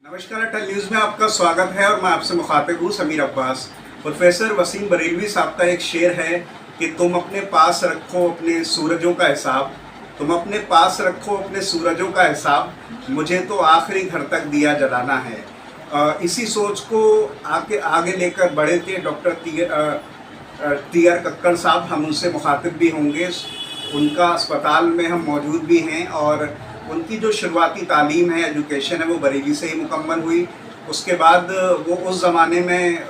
नमस्कार, अटल न्यूज़ में आपका स्वागत है और मैं आपसे मुखातिब हूँ समीर अब्बास। प्रोफेसर वसीम बरेलवी साहब का एक शेर है कि तुम अपने पास रखो अपने सूरजों का हिसाब, तुम अपने पास रखो अपने सूरजों का हिसाब, मुझे तो आखिरी घर तक दिया जलाना है। इसी सोच को आगे लेकर बढ़े थे डॉक्टर टी आर कक्कड़ साहब। हम उनसे मुखातिब भी होंगे, उनका अस्पताल में हम मौजूद भी हैं और उनकी जो शुरुआती तालीम है, एजुकेशन है, वो बरेली से ही मुकम्मल हुई। उसके बाद वो उस ज़माने में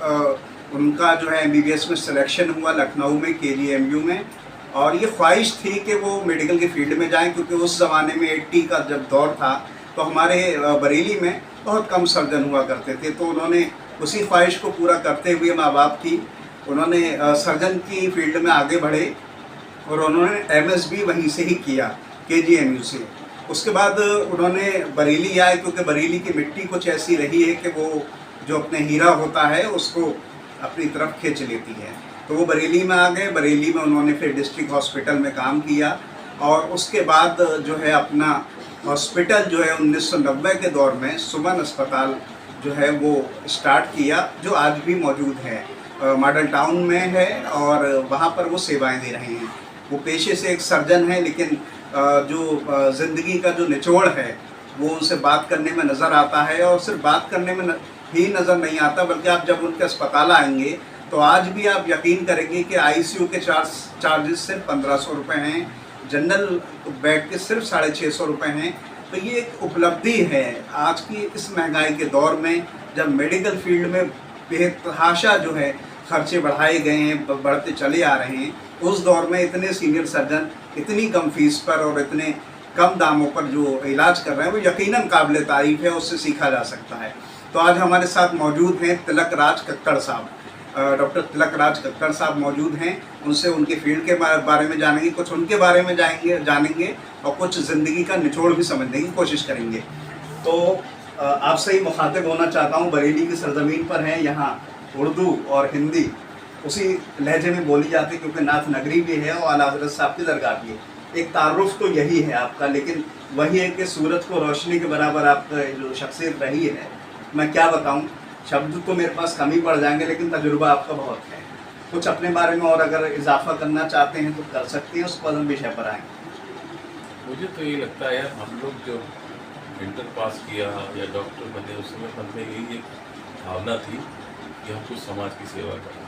उनका जो है MBBS में सिलेक्शन हुआ लखनऊ में KGMU में, और ये ख्वाहिश थी कि वो मेडिकल के फील्ड में जाएं, क्योंकि उस ज़माने में 80 का जब दौर था तो हमारे बरेली में बहुत कम सर्जन हुआ करते थे। तो उन्होंने उसी ख्वाहिश को पूरा करते हुए माँ बाप की, उन्होंने सर्जन की फील्ड में आगे बढ़े और उन्होंने MSB वहीं से ही किया, KGMU से। उसके बाद उन्होंने बरेली आए, क्योंकि बरेली की मिट्टी कुछ ऐसी रही है कि वो जो अपने हीरा होता है उसको अपनी तरफ खींच लेती है। तो वो बरेली में आ गए। बरेली में उन्होंने फिर डिस्ट्रिक्ट हॉस्पिटल में काम किया और उसके बाद जो है अपना हॉस्पिटल जो है 1990 के दौर में सुमन अस्पताल जो है वो स्टार्ट किया, जो आज भी मौजूद है, मॉडल टाउन में है और वहाँ पर वो सेवाएं दे रहे हैं। वो पेशे से एक सर्जन है, लेकिन जो ज़िंदगी का जो निचोड़ है वो उनसे बात करने में नज़र आता है। और सिर्फ बात करने में ही नज़र नहीं आता, बल्कि आप जब उनके अस्पताल आएंगे तो आज भी आप यकीन करेंगे कि ICU के चार्जेस सिर्फ 1500 रुपये हैं, जनरल बेड के सिर्फ 650 रुपये हैं। तो ये एक उपलब्धि है आज की इस महंगाई के दौर में, जब मेडिकल फील्ड में बेतहाशा जो है खर्चे बढ़ाए गए हैं, बढ़ते चले आ रहे हैं। उस दौर में इतने सीनियर सर्जन इतनी कम फीस पर और इतने कम दामों पर जो इलाज कर रहे हैं वो यकीनन काबिल तारीफ़ है, उससे सीखा जा सकता है। तो आज हमारे साथ मौजूद हैं तिलक राज कक्कड़ साहब। डॉक्टर तिलक राज कक्कड़ साहब मौजूद हैं। उनसे उनके फील्ड के बारे में जानेंगे, कुछ उनके बारे में जानेंगे और कुछ ज़िंदगी का निचोड़ भी समझने की कोशिश करेंगे। तो आपसे ही मुखातिब होना चाहता हूँ। बरेली की सरजमीन पर हैं, यहाँ उर्दू और हिंदी उसी लहजे में बोली जाती है, क्योंकि नाथ नगरी भी है और आला हज़रत साहब की दरगाह भी है। एक तारुफ तो यही है आपका, लेकिन वही है कि सूरज को रोशनी के बराबर आपका जो शख्सियत रही है, मैं क्या बताऊं, शब्द तो मेरे पास कम ही पड़ जाएंगे, लेकिन तजुर्बा आपका बहुत है। कुछ अपने बारे में और अगर इजाफा करना चाहते हैं तो कर सकते हैं, उस पर हम विषय पर आएंगे। मुझे तो ये लगता है यार, हम लोग जो इंटर पास किया या डॉक्टर बने, उस समय मन में यही एक भावना थी कि हम कुछ समाज की सेवा करें।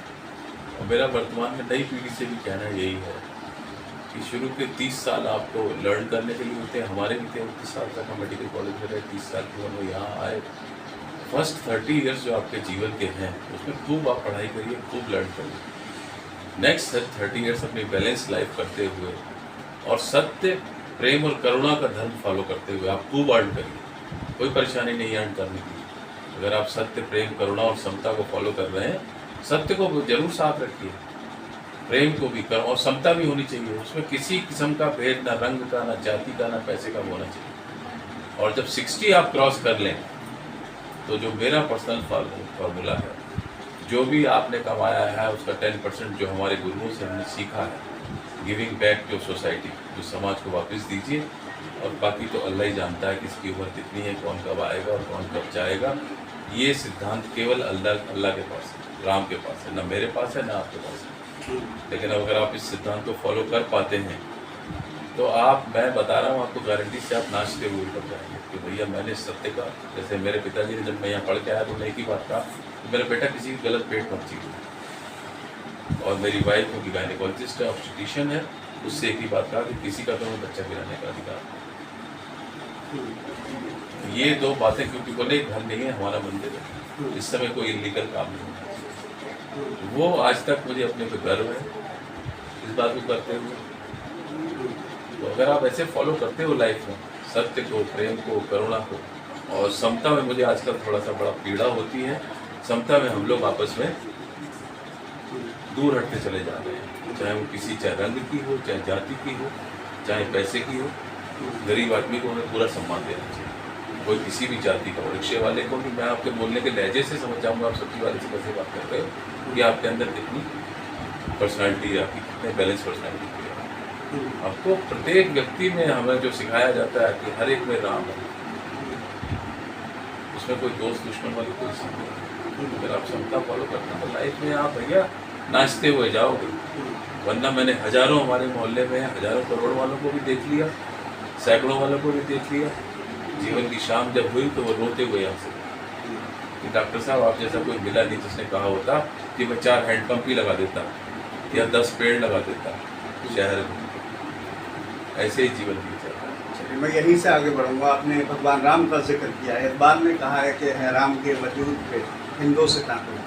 और मेरा वर्तमान में नई पीढ़ी से भी कहना यही है कि शुरू के 30 साल आपको लर्न करने के लिए होते हैं। हमारे भी थे 29 साल तक हम मेडिकल कॉलेज में रहे, 30 साल के हम यहाँ आए। फर्स्ट 30 ईयर्स जो आपके जीवन के हैं उसमें खूब आप पढ़ाई करिए, खूब लर्न करिए। नेक्स्ट 30 ईयर्स अपनी बैलेंस लाइफ करते हुए और सत्य, प्रेम और करुणा का धर्म फॉलो करते हुए आप खूब अर्न करिए। कोई परेशानी नहीं अर्न करने की। अगर आप सत्य, प्रेम, करुणा और समता को फॉलो कर रहे हैं, सत्य को जरूर साथ रखिए, प्रेम को भी कर, और समता भी होनी चाहिए। उसमें किसी किस्म का भेद, ना रंग का, ना जाति का, ना पैसे का होना चाहिए। और जब 60 आप क्रॉस कर लें तो जो मेरा पर्सनल फार्मूला है, जो भी आपने कमाया है उसका 10% जो हमारे गुरुओं से हमने सीखा है, गिविंग बैक टू सोसाइटी, जो समाज को वापस दीजिए। और बाकी तो अल्लाह ही जानता है किसकी उम्र कितनी है, कौन कब आएगा और कौन कब जाएगा। ये सिद्धांत केवल अल्लाह के पास है, राम के पास है, ना मेरे पास है, ना आपके पास है। लेकिन अगर आप इस सिद्धांत को फॉलो कर पाते हैं तो मैं बता रहा हूँ आपको, गारंटी से आप नाचते हुए ऊपर जाएंगे कि भैया मैंने सत्य का, जैसे मेरे पिताजी ने जब मैं यहाँ पढ़ के आया तो उन्हें एक ही बात कहा कि मेरा बेटा किसी की गलत पेट मत चीज़। और मेरी वाइफ जो कि गायनेकोलॉजिस्ट है, ऑब्स्टेट्रिशियन है, उससे एक ही बात कहा कि किसी का तो बच्चा गिराने का अधिकार। ये दो बातें, क्योंकि बोले घर नहीं है हमारा मंदिर है, इस समय कोई इलीगल काम नहीं है। वो आज तक मुझे अपने पे गर्व है इस बात को करते हुए। तो अगर आप ऐसे फॉलो करते हो लाइफ में, सत्य को, प्रेम को, करुणा को और समता में, मुझे आजकल थोड़ा सा बड़ा पीड़ा होती है, समता में हम लोग आपस में दूर हटते चले जा रहे हैं। चाहे वो किसी, चाहे रंग की हो, चाहे जाति की हो, चाहे पैसे की हो। गरीब आदमी को उन्हें पूरा सम्मान देना चाहिए, कोई किसी भी जाति का। रिक्शे वाले को भी, मैं आपके बोलने के लहजे से समझ जाऊँगा आप सब्जी वाले से कैसे बात कर रहे हो, कि आपके अंदर कितनी पर्सनैलिटी है, आपकी कितने बैलेंस पर्सनैलिटी है। आपको प्रत्येक व्यक्ति में हमें जो सिखाया जाता है कि हर एक में राम है, उसमें कोई दोस्त दुश्मन वाली कोई चीज़ नहीं। अगर आप समता फॉलो करते हैं तो लाइफ में आप भैया नाचते हुए जाओगे। वरना मैंने हज़ारों, हमारे मोहल्ले में हज़ारों करोड़ वालों को भी देख लिया, सैकड़ों वालों को भी देख लिया। जीवन की शाम जब हुई तो वो रोते हुए यहाँ से कि डॉक्टर साहब आप जैसा कोई मिला नहीं जिसने कहा होता कि मैं 4 हैंडपम्प ही लगा देता या 10 पेड़ लगा देता शहर में। ऐसे ही जीवन बीत जाता है। चलिए, मैं यहीं से आगे बढ़ूंगा। आपने भगवान राम का जिक्र किया है। इकबाल ने कहा है कि है राम के वजूद पे हिंदों से ताक़त।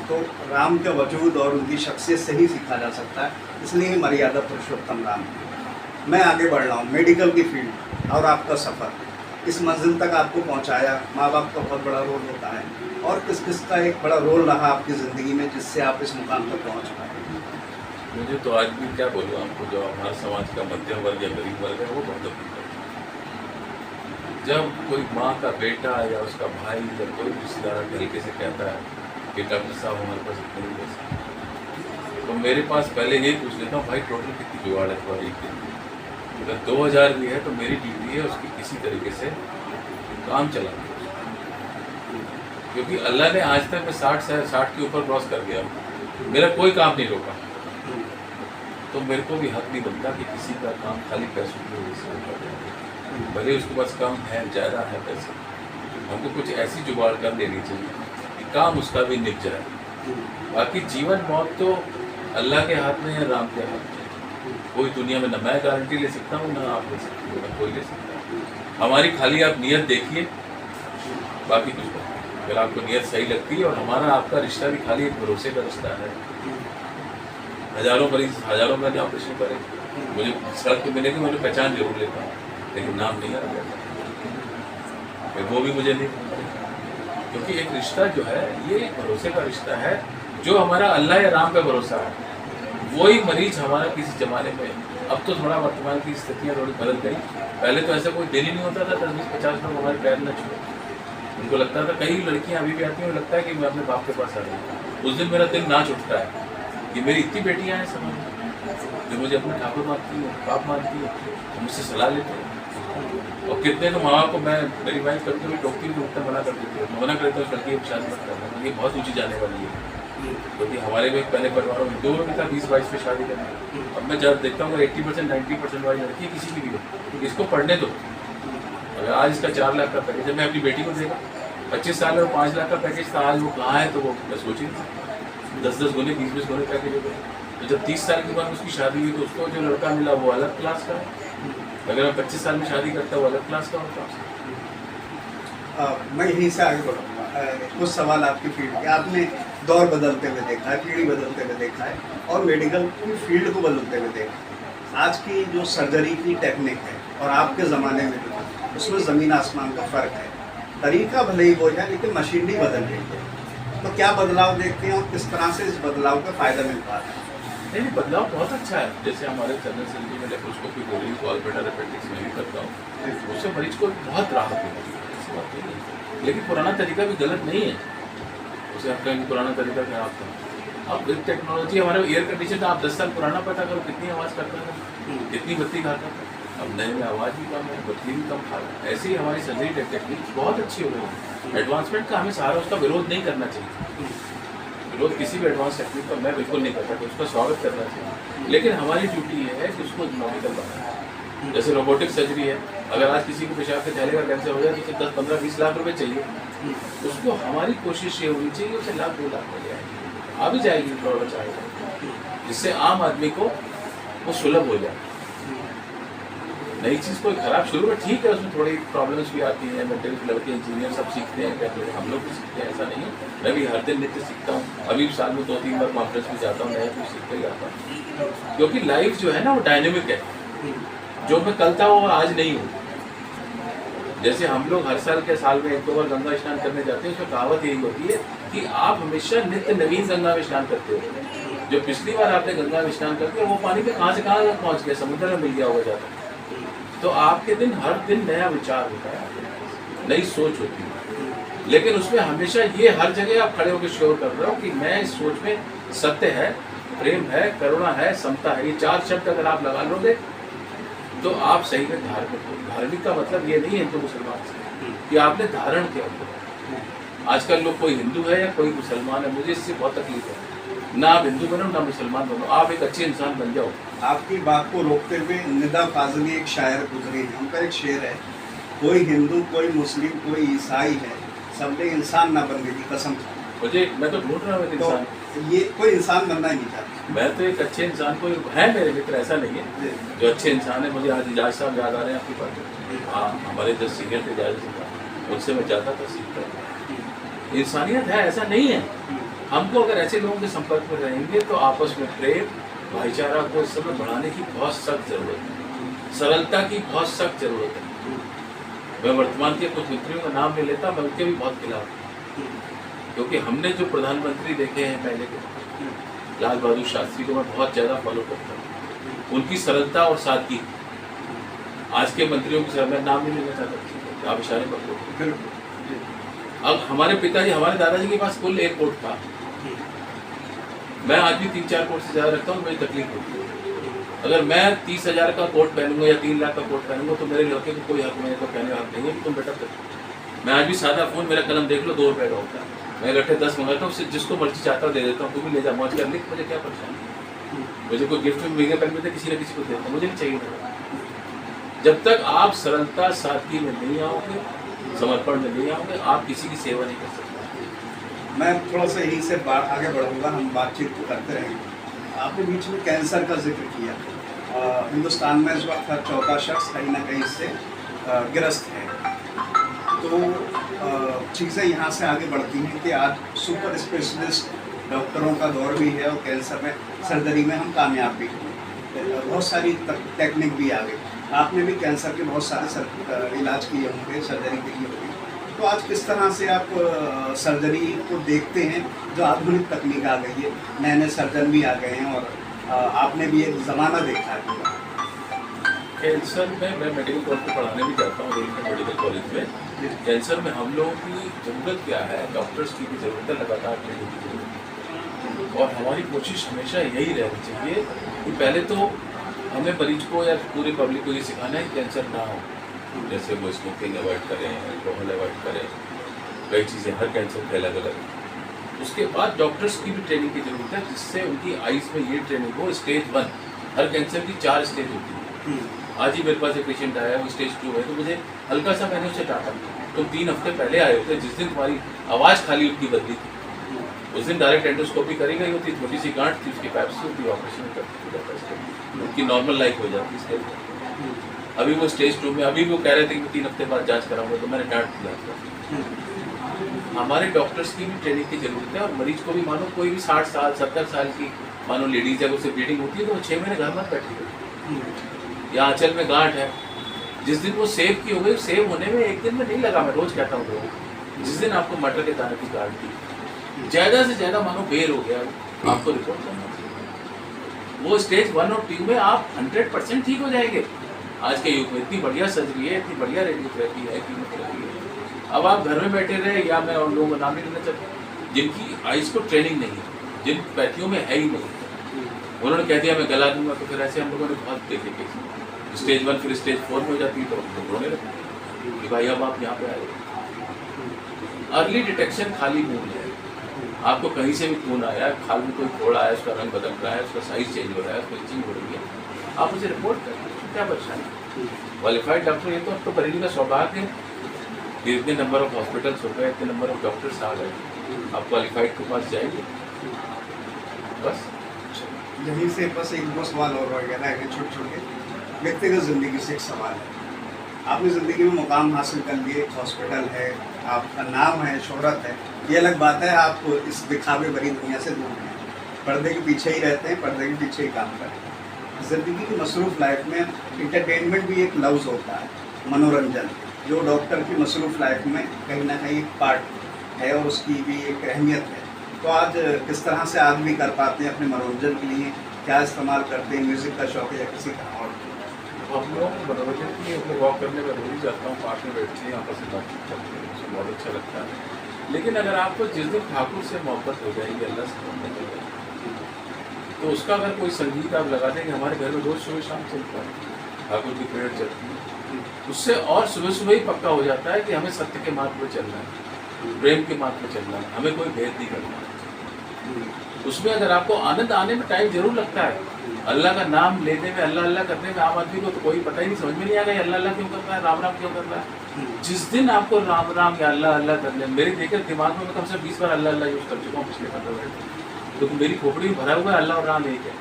तो राम के वजूद और उनकी शख्सियत से ही सीखा जा सकता है, इसलिए ही मर्यादा पुरुषोत्तम राम है। मैं आगे बढ़ रहा हूँ। मेडिकल की फील्ड और आपका सफ़र इस मंजिल तक आपको पहुँचाया, माँ बाप का बहुत बड़ा रोल होता है, और किस किस का एक बड़ा रोल रहा आपकी ज़िंदगी में जिससे आप इस मुकाम तक पहुँच पाए? मुझे तो आज भी क्या बोलूँ आपको, जो हमारे समाज का मध्यम वर्ग या गरीब वर्ग है वो बहुत दुखी है। जब कोई माँ का बेटा या उसका भाई या कोई रिश्तेदार तरीके से कहता है कि डॉक्टर साहब हमारे पास इतने नहीं पैसे, तो मेरे पास पहले यही पूछ लेता हूँ, भाई टोटल कितनी जुगाड़ है तुम्हारी एक दिन? अगर 2000 भी है तो मेरी ड्यूटी है उसकी किसी तरीके से काम चलाना। क्योंकि अल्लाह ने आज तक मैं 60 के ऊपर क्रॉस कर गया, मेरा कोई काम नहीं रोका, तो मेरे को भी हक नहीं बनता कि किसी का काम खाली पैसों की वजह से रोका जाए। भले उसके पास कम है, ज़्यादा है पैसे, हमको कुछ ऐसी जुगाड़ कर लेनी चाहिए कि काम उसका भी निप जाए। बाकी जीवन मौत तो अल्लाह के हाथ में है, राम के हाथ में। कोई दुनिया में ना मैं गारंटी ले सकता हूँ, ना आप ले सकते हो, ना कोई ले सकता है। हमारी खाली आप नियत देखिए, बाकी कुछ नहीं। अगर आपको नियत सही लगती है, और हमारा आपका रिश्ता भी खाली एक भरोसे का रिश्ता है। हज़ारों मरीज, हज़ारों मैंने ऑपरेशन करे, मुझे सड़क पे मिलेगी, मैंने पहचान जरूर लेता हूँ, लेकिन नाम नहीं आ रहा, वो भी मुझे नहीं। क्योंकि एक रिश्ता जो है ये एक भरोसे का रिश्ता है, जो हमारा अल्लाह या राम पे भरोसा है। वही मरीज हमारा किसी ज़माने में, अब तो थोड़ा वर्तमान की स्थितियाँ थोड़ी बदल गई। पहले तो ऐसा कोई दिन ही नहीं होता था 10-20-50 लोग हमारे पैर न छुए। उनको लगता था, कई लड़कियाँ अभी भी आती हैं, लगता है कि मैं अपने बाप के पास आ रही हूँ। उस दिन मेरा दिल नाच उठता है कि मेरी इतनी बेटियाँ हैं समाज में जो मुझे अपने ठाकुर मानती हैं, बाप मानती हैं, तो मुझसे सलाह लेते हैं। और कितने तो माँ बाप को मैं, मेरी वाइफ कभी कभी टोकती भी उठता मना कर देती है, मना करता हूँ लड़की की शादी मत करना, ये बहुत ऊँची जाने वाली है। क्योंकि हमारे में पहले परिवारों में 2 भी था 20-22 पे शादी करना। अब मैं जब देखता हूँ 80% 90% वाली लड़की किसी की भी हो, इसको पढ़ने दो। अगर आज इसका 4 लाख का पैकेज है, मैं अपनी बेटी को देगा 25 साल और 5 लाख का पैकेज था, आज वो कहाँ है, तो वो मैं सोच ही नहीं। 10-10 गुने 20-20 गुने पैकेज हो गए। तो जब 30 साल के बाद उसकी शादी हुई तो उसको जो लड़का मिला वो अलग क्लास का है। अगर मैं 25 साल में शादी करता वो अलग क्लास का होता। मैं यहीं से आगे बढ़ूँगा। कुछ सवाल आपकी फील्ड के, आपने दौर बदलते हुए देखा है, पीढ़ी बदलते हुए देखा है, और मेडिकल की फील्ड को बदलते हुए देखा है। आज की जो सर्जरी की टेक्निक है और आपके ज़माने में जो है, उसमें ज़मीन आसमान का फ़र्क है। तरीका भले ही वो है, लेकिन मशीनरी बदल रही है। तो क्या बदलाव देखते हैं और किस तरह से इस बदलाव का फ़ायदा मिल पा रहा है? नहीं, बदलाव बहुत अच्छा है। जैसे हमारे जनरल सर्जरी में लेप्रोस्कोपी हो रही है, गॉलब्लैडर अपेंडिक्स में भी करता हूँ, उससे मरीज को बहुत राहत मिलती है, ऐसी बात नहीं है। लेकिन पुराना तरीका भी गलत नहीं है। उसे आप कहेंगे पुराना तरीका खराब था। अब एक टेक्नोलॉजी, हमारे एयर कंडीशन आप 10 साल पुराना पता करो कितनी आवाज़ करता था, कितनी बत्ती खाता था। अब नए में आवाज़ भी कम है, बत्ती भी कम खा रहा है। ऐसे ही हमारी सर्जरी टेक्निक बहुत अच्छी हो गई है। एडवांसमेंट का हमें सहारा, उसका विरोध नहीं करना चाहिए। विरोध किसी भी एडवांस टेक्निक का मैं बिल्कुल नहीं करता, तो उसका स्वागत करना चाहिए। लेकिन हमारी ड्यूटी ये है कि उसको इकोनॉमिकल बनाना। जैसे रोबोटिक सर्जरी है, अगर आज किसी को पेशाब के थैले का कैंसर हो जाए तो उसे 10, 15, 20 लाख रुपए चाहिए। उसको हमारी कोशिश ये होनी चाहिए उसे 1-2 लाख मिल जाएगी, आ भी जाएगी, थोड़ा बचाएगा, जिससे आम आदमी को वो सुलभ हो जाए। नई चीज़ कोई खराब शुरू में ठीक है, उसमें थोड़ी प्रॉब्लम्स भी आती हैं। मेटेरियल लड़के इंजीनियर सब सीखते हैं, कहते हैं हम लोग भी सीखते हैं, ऐसा नहीं है। मैं भी हर दिन नित्य सीखता हूँ। अभी साल में 2-3 बार कॉन्फ्रेंस में जाता हूँ, नया कुछ सीखते ही जाता हूँ। क्योंकि लाइफ जो है ना वो डायनेमिक है। जो मैं कल था वो आज नहीं हूँ। जैसे हम लोग हर साल के साल में 1-2 बार गंगा स्नान करने जाते हैं, उसमें कहावत यही होती है कि आप हमेशा नित्य नवीन गंगा में स्नान करते हो। जो पिछली बार आपने गंगा में स्नान करके वो पानी में कहाँ से कहाँ पहुँच गया, समुद्र में मिल गया होगा जाता। तो आपके दिन हर दिन नया विचार होता है, नई सोच होती है। लेकिन उसमें हमेशा ये हर जगह आप खड़े होकर श्योर कर रहे हो कि मैं इस सोच में सत्य है, प्रेम है, करुणा है, समता है। ये 4 शब्द अगर आप लगा लोगे तो आप सही में धार्मिक हो। धार्मिक का मतलब ये नहीं है हिंदू मुसलमान से कि आपने धारण किया होगा। आजकल लोग कोई हिंदू है या कोई मुसलमान है, मुझे इससे बहुत तकलीफ है। ना आप हिंदू बनो ना मुसलमान बनो, आप एक अच्छे इंसान बन जाओ। आपकी बात को रोकते हुए निदा फाजली एक शायर गुजरी है, उनका एक शेर है, कोई हिंदू कोई मुस्लिम कोई ईसाई है, सबने इंसान ना बनने की कसम खाई। मैं तो ढूंढ रहा हूँ एक तो इंसान। ये कोई इंसान बनना ही नहीं चाहता। मैं तो एक अच्छे इंसान को है, मेरे मित्र ऐसा नहीं है जो अच्छे इंसान है। मुझे आज इजाज साहब याद आ रहे हैं आपकी बात। हाँ, हमारे जो सीनियर थे इजाज साहब, उनसे मैं जाता था, सीखता था। इंसानियत है, ऐसा नहीं है। हमको अगर ऐसे लोगों के संपर्क में रहेंगे तो आपस में प्रेम भाईचारा को इस समय बढ़ाने की बहुत सख्त जरूरत है, सरलता की बहुत सख्त जरूरत है। मैं वर्तमान के कुछ मित्रों का नाम नहीं लेता, मैं उनके भी बहुत खिलाफ हूँ, क्योंकि हमने जो प्रधानमंत्री देखे हैं पहले के, लाल बहादुर शास्त्री को मैं बहुत ज़्यादा फॉलो करता हूँ, उनकी सरलता और सादगी। आज के मंत्रियों की मैं नाम नहीं लेना चाहता, आप इशारे पर बोलो। अब हमारे पिताजी, हमारे दादाजी के पास कुल एक कोट था। मैं आज भी 3-4 कोट से ज़्यादा रखता हूँ, मुझे तकलीफ होती है। अगर मैं 30,000 का कोट पहनूंगा या 3 लाख का कोट पहनूंगा तो मेरे लड़के को कोई हक मेरे को कहने का हक नहीं है कि तुम बेटा कर। मैं आज भी सादा फ़ोन, मेरा कलम देख लो, 2 रुपये का होता है। मैं इकट्ठे 10 मंगाता हूँ, उससे जिसको मर्जी चाहता दे देता हूँ, तू भी ले जा, मौज कर, लिख, मुझे क्या परेशानी। मुझे कोई गिफ्ट में महंगे पेन मिलते किसी न किसी को देता हूँ, मुझे नहीं चाहिए। जब तक आप सरलता सादगी में नहीं आओगे, समर्पण में नहीं आओगे, आप किसी की सेवा नहीं कर सकते। मैं थोड़ा सा यहीं से आगे बढ़ूंगा, हम बातचीत को करते रहेंगे। आपने बीच में कैंसर का जिक्र किया। हिंदुस्तान में इस वक्त हर चौथा शख्स कहीं ना कहीं इससे ग्रस्त है। तो चीज़ें यहाँ से आगे बढ़ती हैं कि आज सुपर स्पेशलिस्ट डॉक्टरों का दौर भी है और कैंसर में सर्जरी में हम कामयाब भी हुए। बहुत सारी टेक्निक भी आ गई। आपने भी कैंसर के बहुत सारे इलाज किए होंगे, सर्जरी की होगी। तो आज किस तरह से आप सर्जरी को देखते हैं, जो आधुनिक तकनीक आ गई है, नए नए सर्जन भी आ गए हैं और आपने भी एक ज़माना देखा है पूरा। कैंसर में मैं मेडिकल कॉलेज में पढ़ाने भी जाता हूँ, मेडिकल कॉलेज में। कैंसर में हम लोगों की ज़रूरत क्या है, डॉक्टर्स की भी ज़रूरत है, लगातार ट्रेनिंग की ज़रूरत है। और हमारी कोशिश हमेशा यही रहनी चाहिए कि पहले तो हमें मरीज को या पूरे पब्लिक को ये सिखाना है कैंसर ना हो। जैसे वो स्मोकिंग अवॉइड करें, अल्कोहल अवॉइड करें, कई चीज़ें, हर कैंसर के अलग अलग। उसके बाद डॉक्टर्स की भी ट्रेनिंग की ज़रूरत है, जिससे उनकी आइज़ में ये ट्रेनिंग हो। स्टेज 1 हर कैंसर की 4 स्टेज होती है। आज ही मेरे पास एक पेशेंट आया, वो स्टेज 2 है, तो मुझे हल्का सा मैंने उससे डांटा, तुम 3 हफ्ते पहले आए थे, जिस दिन तुम्हारी आवाज़ खाली उनकी बदली थी, उस दिन डायरेक्ट एंडोस्कोपी करी गई होती, छोटी सी गांठ थी, उसकी पैप्सी होती, ऑपरेशन करती, उनकी नॉर्मल लाइफ हो जाती स्टेज। अभी वो स्टेज 2 में, अभी वो कह रहे थे कि 3 हफ्ते बाद जांच कराऊंगा, तो मैंने डांट दिया। हमारे डॉक्टर्स की भी ट्रेनिंग की जरूरत है। और मरीज को भी, मानो कोई भी 60 साल 70 साल की मानो लेडीज है, उससे ब्लीडिंग होती है तो वो 6 महीने घर मत बैठी, या आंचल में गांठ है, जिस दिन वो सेव की हो गई, सेव होने में 1 दिन में नहीं लगा। मैं रोज कहता हूँ लोगों को, जिस दिन आपको मटर के दाने की गांठ थी, ज़्यादा से ज़्यादा मानो बेर हो गया, आपको रिपोर्ट करना चाहिए। वो स्टेज 1 और 2 में आप 100% ठीक हो जाएंगे। आज के युग में इतनी बढ़िया सर्जरी है, इतनी बढ़िया रेडियोथेरेपी है, कीमोथेरेपी है। अब आप घर में बैठे रहे, या मैं उन लोगों का नाम नहीं लेना चाहता जिनकी आइज़ को ट्रेनिंग नहीं है, जिन पैथियों में है ही नहीं, उन्होंने कह दिया मैं गला दूंगा, तो फिर ऐसे हम लोगों ने बहुत देखे केस। स्टेज 1 फिर स्टेज 4 में हो जाती है, तो हम रोने लगते कि भाई अब आप यहाँ पे आए। अर्ली डिटेक्शन खाली खून है। आपको कहीं से भी खून आया, खाल में कोई फोड़ा आया, उसका रंग बदल रहा है, उसका साइज चेंज हो रहा है, उसको इचिंग हो रही है, आप उसे रिपोर्ट करें, क्या परेशानी। क्वालिफाइड डॉक्टर, ये तो अब तो बरेली का सौभाग्य है कि इतने नंबर ऑफ हॉस्पिटल्स हो गए, इतने नंबर ऑफ डॉक्टर्स आ गए, आप क्वालिफाइड के पास जाएंगे। बस यहीं से बस एक दो सवाल और रह गया है, छोटे छोटे व्यक्तिगत ज़िंदगी से एक सवाल है। आपने ज़िंदगी में मुकाम हासिल कर लिए, एक हॉस्पिटल है, आपका नाम है, शोहरत है, ये अलग बात है, आप इस दिखावे भरी दुनिया से दूर हैं, पर्दे के पीछे ही रहते हैं, पर्दे के पीछे ही काम करते हैं। ज़िंदगी की मसरूफ़ लाइफ में इंटरटेनमेंट भी एक लफ्ज़ होता है, मनोरंजन, जो डॉक्टर की मसरूफ़ लाइफ में कहीं ना कहीं एक पार्ट है और उसकी भी एक अहमियत है। तो आज किस तरह से आदमी कर पाते हैं अपने मनोरंजन के लिए, क्या इस्तेमाल करते हैं, म्यूज़िक का शौक है या किसी का और? हम लोग मनोरंजन के लिए अपने वॉक करने में रोज जाता हूँ, पार्क में बैठते हैं, आपस में बातचीत करते हैं, उसमें बहुत अच्छा लगता है। लेकिन अगर आपको जिस दिन ठाकुर से मोहब्बत हो जाएगी, अल्लाह से मोहब्बत हो जाएगी, तो उसका अगर कोई संगीत आप लगा देंगे, हमारे घर में रोज़ सुबह शाम चलता है, ठाकुर की प्रेयर चलती है, उससे और सुबह सुबह ही पक्का हो जाता है कि हमें सत्य के मार्ग पर चलना है। प्रेम के मार्ग पे चलना है, हमें कोई भेद नहीं करना। उसमें अगर आपको आनंद आने में टाइम जरूर लगता है, अल्लाह का नाम लेने में, अल्लाह अल्लाह करने में आम आदमी को तो कोई पता ही नहीं, समझ में नहीं आ रहा है अल्लाह अल्लाह क्यों कर रहा है, राम राम क्यों कर रहा है। जिस दिन आपको राम राम या अल्लाह अल्लाह करने, मेरे देखे दिमाग में मैं कम से कम 20 बार अल्लाह अल्लाह यूज़ कर चुका हूँ पिछले 15 मिनट, तो मेरी खोपड़ी में भरा हुआ है अल्लाह और राम एक है।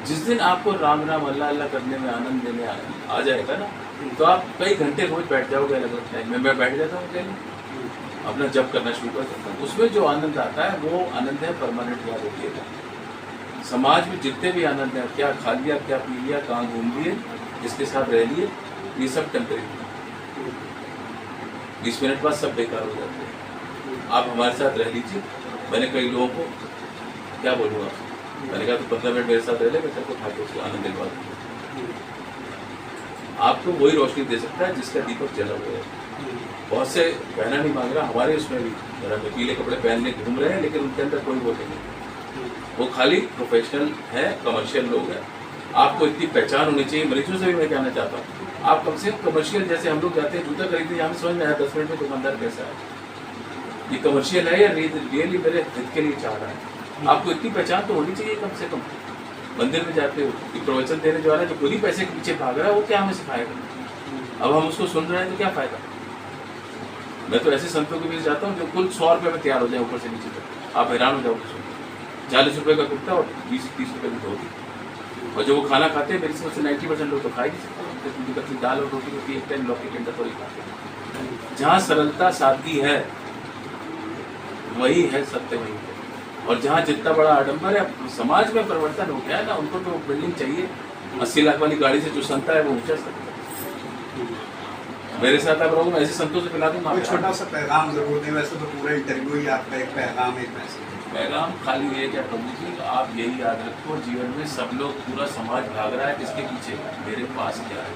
जिस दिन आपको राम राम अल्लाह अल्लाह करने में आनंद देने आ जाएगा ना, तो आप कई घंटे रोज बैठ जाओगे अलग अलग टाइम में। मैं बैठ जाता हूँ अकेले, अपना जप करना शुरू कर सकता हूँ। उसमें जो आनंद आता है वो आनंद है परमानेंट, याद रखिएगा। समाज में जितने भी आनंद हैं, क्या खा लिया, क्या पी लिया, कहाँ घूम लिए, जिसके साथ रह लिए, ये सब टेम्परेरी, 20 मिनट बाद सब बेकार हो जाते हैं। आप हमारे साथ रह लीजिए। मैंने कई लोगों को क्या बोलूँ आपसे, मैंने कहा तो 15 मिनट मेरे साथ रह ले, मैं सबको खा के उसको आनंद दिलवा दूँ। आपको वही रोशनी दे सकता है जिसका दीपक जला हुआ है। बहुत से पहना नहीं मांग रहा, हमारे उसमें भी घर में पीले कपड़े पहनने घूम रहे हैं, लेकिन उनके अंदर कोई वो नहीं, वो खाली प्रोफेशनल है, कमर्शियल लोग हैं। आपको इतनी पहचान होनी चाहिए। मरीजों से भी मैं कहना चाहता हूँ, आप कम से कम कमर्शियल, जैसे हम लोग जाते हैं जूता खरीदते, यहाँ में समझ में आया 10 मिनट में दुकानदार कैसा है, ये कमर्शियल है या रियली मेरे हित के लिए चाह रहा है। आपको इतनी पहचान तो होनी चाहिए कम से कम। मंदिर में जाते हो, एक प्रवचन देने जो आ रहा है, जो खुद ही पैसे के पीछे भाग रहा है, वो क्या हमें सिखाएगा। अब हम उसको सुन रहे हैं तो क्या फायदा। मैं तो ऐसे संतों के बीच जाता हूँ जो कुल 100 रुपये में तैयार हो जाए ऊपर से नीचे तक, आप हैरान हो जाओगे। 40 रुपये का कुत्ता और 20-30 रुपये की धोती। और जो वो खाना खाते हैं, मेरी समझ से 90% लोग तो खा ही नहीं सकते, क्योंकि कच्ची दाल और रोटी होती है, एक टाइम लौकी के अंदर थोड़ी खाते हैं। जहाँ सरलता सादगी है वही है सत्य, वही है। और जहाँ जितना बड़ा आडम्बर है, समाज में परिवर्तन हो गया है ना, उनको तो बिल्डिंग चाहिए। 80 लाख वाली गाड़ी से जो संता है वो ऊंचा सकता है। मेरे साथ आप रहोगे, मैं ऐसे संतों से पिला दूंगा। कोई छोटा सा पैगाम जरूर दें, वैसे तो पूरा इंटरव्यू ही आपका एक पैगाम, एक मैसेज। पैगाम खाली ये क्या प्रभु जी, आप यही याद रखो, जीवन में सब लोग, पूरा समाज भाग रहा है किसके पीछे, मेरे पास क्या है।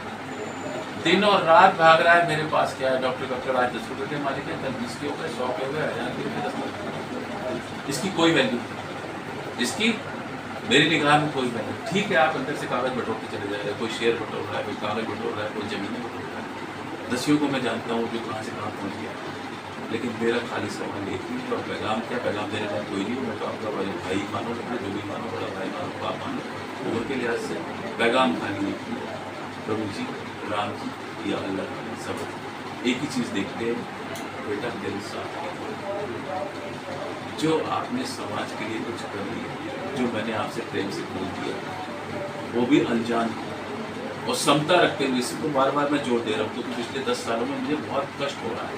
दिन और रात भाग रहा है, मेरे पास क्या है। डॉक्टर आज 10 रुपये के मालिक है, कल 20 के हो गए, 100 के हो गए, 1000 के हो गए, 10 लाख। इसकी कोई वैल्यू नहीं, इसकी मेरी निगाह में कोई वैल्यू। ठीक है, आप अंदर से कागज बटोरते चले जा रहे हैं, कोई शेयर बटोर रहा है, कोई कागज बटोर रहा है, कोई जमीनें बटोर रहा है। दसियों को मैं जानता हूँ जो कहाँ से कहाँ पहुँच गया, लेकिन मेरा खाली सवाल एक ही है। और पैगाम क्या, पैगाम देने वाला कोई नहीं। मैं तो आपका भाई मानो, जो भी मानो, बड़ा भाई मानो, बाप मानो, उम्र के लिहाज से पैगाम खाली एक ही है, प्रभु जी, राम जी या अल्लाह, सब एक ही चीज़ देखते हैं, बेटा दिल साफ। जो आपने समाज के लिए कुछ कर लिया, जो मैंने आपसे प्रेम से बोल दिया, वो भी अनजान और समता रखते हुए, इसी को बार बार मैं जोर दे रहा हूँ, क्योंकि पिछले 10 सालों में मुझे बहुत कष्ट हो रहा है।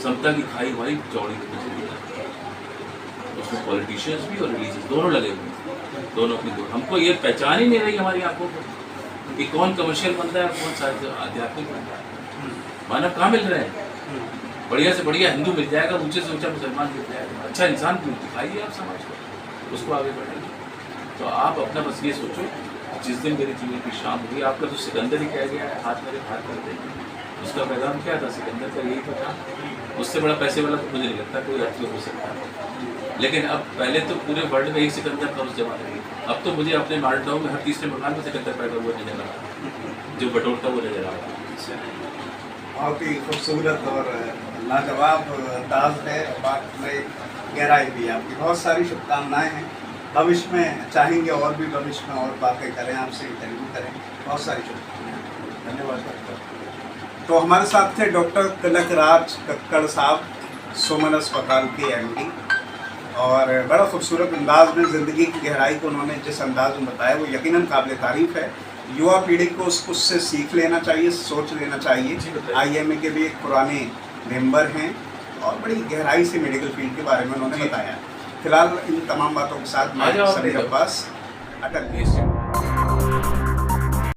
समता की खाई हमारी चौड़ी मुझे दी जाती है, उसमें पॉलिटिशियंस भी और रिलीजियस दोनों लगे हुए हैं, दोनों अपनी दो। हमको ये पहचान ही नहीं रही हमारी आंखों को कि कौन कमर्शियल बनता है, कौन सा आध्यात्मिक बनता है। मानव कहाँ मिल रहे हैं, बढ़िया से बढ़िया हिंदू मिल जाएगा, ऊंचे से ऊंचा मुसलमान मिल जाएगा, अच्छा इंसान दिखाइए आप समाज को, उसको आगे बढ़ाइए। तो आप अपना बस ये सोचो, जिस दिन मेरे जीवन की शाम हुई, आपका तो सिकंदर ही कह गया है, हाथ मेरे हाथ कर देंगे, उसका पैगाम क्या था, सिकंदर का यही था। उससे बड़ा पैसे वाला तो मुझे नहीं लगता कोई आदमी हो सकता है। लेकिन अब, पहले तो पूरे वर्ल्ड में एक सिकंदर था उस जमाने में, अब तो मुझे अपने मालटाउन में हर तीसरे मकान में सिकंदर पैदा हुआ नजर आ रहा, जो बटोरता वो नजर आ रहा। बहुत ही खूबसूरत और लाजवाब अंदाज है, बात में गहराई भी है आपकी। बहुत सारी शुभकामनाएं हैं, भविष्य में चाहेंगे और भी भविष्य में और बातें करें, आपसे इंटरव्यू करें। बहुत सारी शुभकामनाएं, धन्यवाद डॉक्टर। तो हमारे साथ थे डॉक्टर तिलक राज कक्कड़ साहब, सुमन अस्पताल के MD, और बड़ा खूबसूरत अंदाज में ज़िंदगी की गहराई को उन्होंने जिस अंदाज में बताया वो यकीनन काबिल तारीफ़ है। युवा पीढ़ी को उससे सीख लेना चाहिए, सोच लेना चाहिए। IMA के भी एक पुराने मेंबर हैं और बड़ी गहराई से मेडिकल फील्ड के बारे में उन्होंने बताया। फिलहाल इन तमाम बातों के साथ मैं समीर अब्बास, अटल।